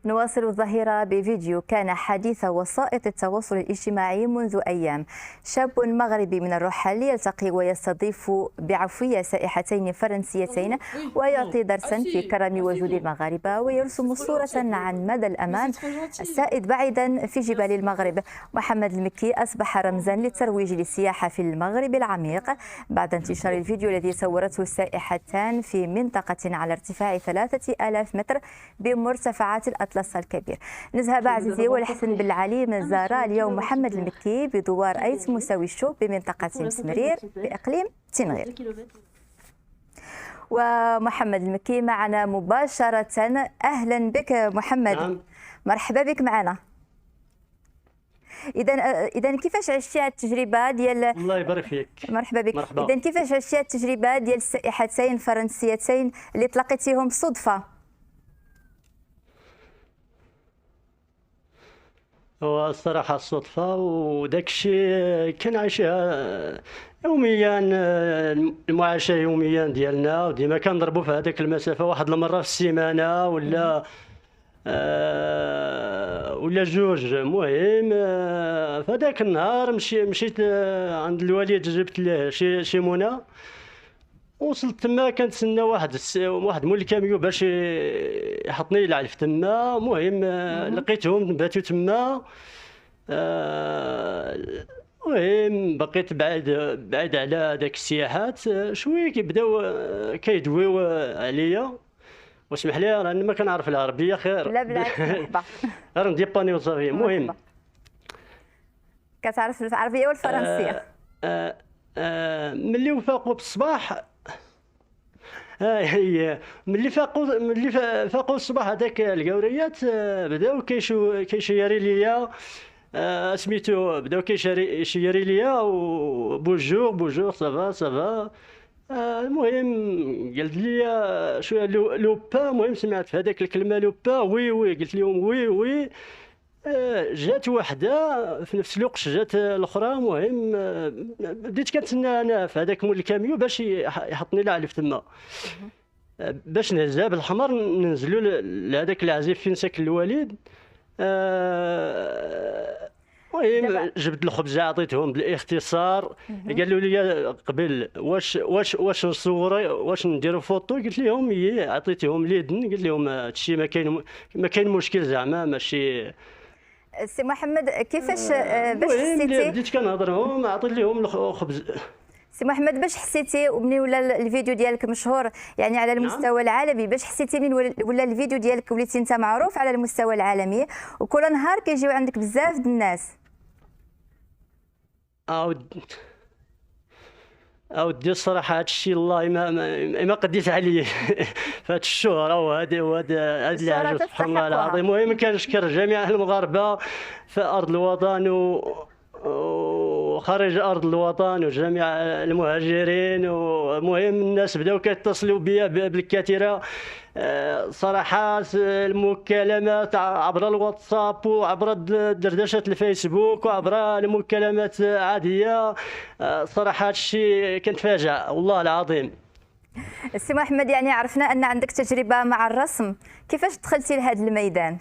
نواصل الظهيرة بفيديو كان حديث وسائط التواصل الاجتماعي منذ أيام. شاب مغربي من الرحل يلتقي ويستضيف بعفوية سائحتين فرنسيتين ويعطي درسا في كرم وجود المغاربة ويرسم صورة عن مدى الأمان السائد بعيدا في جبال المغرب. محمد المكي أصبح رمزا للترويج للسياحة في المغرب العميق بعد انتشار الفيديو الذي صورته السائحتان في منطقة على ارتفاع 3000 متر بمرتفعات الأطلس الكبير. نذهب عزيزي والحسن بالعلي من زار اليوم محمد المكي بدوار أيت مساوي الشوب بمنطقة مسمرير بإقليم تنغير. ومحمد المكي معنا مباشرة. أهلا بك محمد. نعم. مرحبا بك معنا. إذا كيفاش عشتي التجربة ديال الله يبارك فيك. مرحبا بك. مرحبا. إذا كيفاش عشتي التجربة ديال السائحتين الفرنسيتين اللي تلاقيتيهم صدفة؟ هو الصراحة الصدفة وداك الشيء كنعيشها يوميا، المعاشة يوميا ديالنا، وديما كنضربوا في هذاك المسافة واحد المرة في السيمانة ولا جوج. المهم فداك النهار مشيت عند الوالد، جبت له شي منى. وصلت تما كنتسنى واحد مول الكاميو باش يحطني العلف تما. المهم لقيتهم باتوا تما. المهم بقيت بعيد على داك السياحات شويه. كيبداو كيدويو عليا، واسمح لي راني ما كنعرف العربيه خير. لا بالعكس مرحبا. غير نديباني وصافي. المهم كتعرف العربيه والفرنسيه. ملي وفاقوا بالصباح، هي ملي فاقوا الصباح هذاك القوريات بداو كيشيري ليا. سميتو بداو كيشيري ليا وبونجور صافا. المهم قالت لي شويه لوبا. المهم سمعت في هذاك الكلمه لوبا وي قلت لهم وي. جات وحده في نفس الوقت جات الاخرى. المهم بديت كنتسنى انا في هذاك مول الكاميو باش يحطني العلف تما باش نهزها بالحمر ننزلوا لهذاك العزيف فين ساكن الوالد. المهم جبت الخبز عطيتهم بالاختصار. قالوا لي قبل واش نصوري، واش نديروا فوطو. قلت لهم عطيتهم اليدن. قلت لهم هادشي ما كاين مشكل زعما ماشي. سي محمد كيفاش باش حسيتي؟ بديت كنهضرهم عطيت لهم الخبز. سي محمد باش حسيتي ومنين ولا الفيديو ديالك مشهور يعني على المستوى العالمي، باش حسيتي منين ولا الفيديو ديالك وليتي انت معروف على المستوى العالمي وكل نهار كيجيو عندك بزاف د الناس؟ اودي الصراحه هذا الشيء الله ما قديت عليه في هذه الشهره وهذا العجز سبحان الله العظيم. المهم كنشكر جميع المغاربه في ارض الوطن وخارج ارض الوطن وجميع المهاجرين. ومهم الناس بداو كيتصلوا بيا بالكثير صراحه. المكالمات عبر الواتساب وعبر دردشه الفيسبوك وعبر المكالمات عاديه. صراحه هذا الشيء كنتفاجأ والله العظيم. السي محمد يعني عرفنا ان عندك تجربه مع الرسم، كيفاش دخلتي لهذا الميدان؟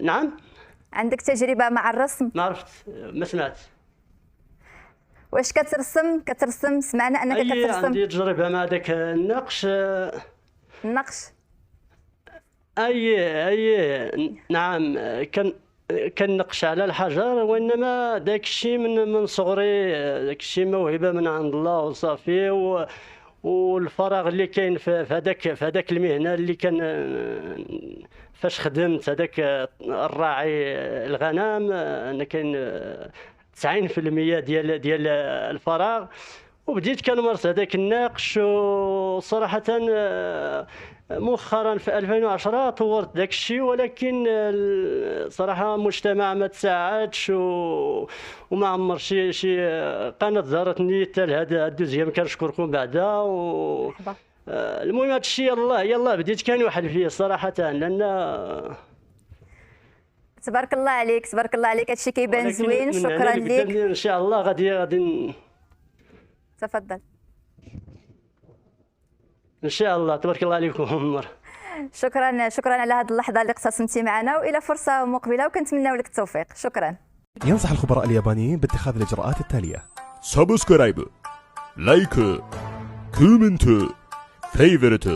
نعم. عندك تجربه مع الرسم؟ ما عرفت، ما سمعت. واش كترسم؟ سمعنا انك كترسم. عندي تجربه مع داك النقش. نعم. كنقش على الحجر. وانما داك الشيء من صغري، داك الشيء موهبه من عند الله وصافي. والفراغ اللي كاين في هذاك المهنه اللي كان فاش خدمت هذاك الراعي الغنم، انا كاين 90% ديال الفراغ. وبديت كنمارس هذاك النقش. وصراحه مؤخرا في 2010 طورت داك الشيء، ولكن صراحه المجتمع ما تساعدش وما عمر شي قناه زارتني حتى لهذا الدوزيام. كنشكركم بعدا المهم هذا الشيء يلا بديت كنوحل فيه صراحه، لان تبارك الله عليك تبارك الله عليك. هادشي كيبان زوين. شكرا لك. ان شاء الله غادي تفضل. ان شاء الله. تبارك الله عليكم عمر. شكرا على هذه اللحظه اللي اقتسمتي معنا، والى فرصه مقبله وكنتمناو لك التوفيق. شكرا. ينصح الخبراء اليابانيين باتخاذ الإجراءات التالية: سبسكرايب، لايك، كومنت، فيفورت.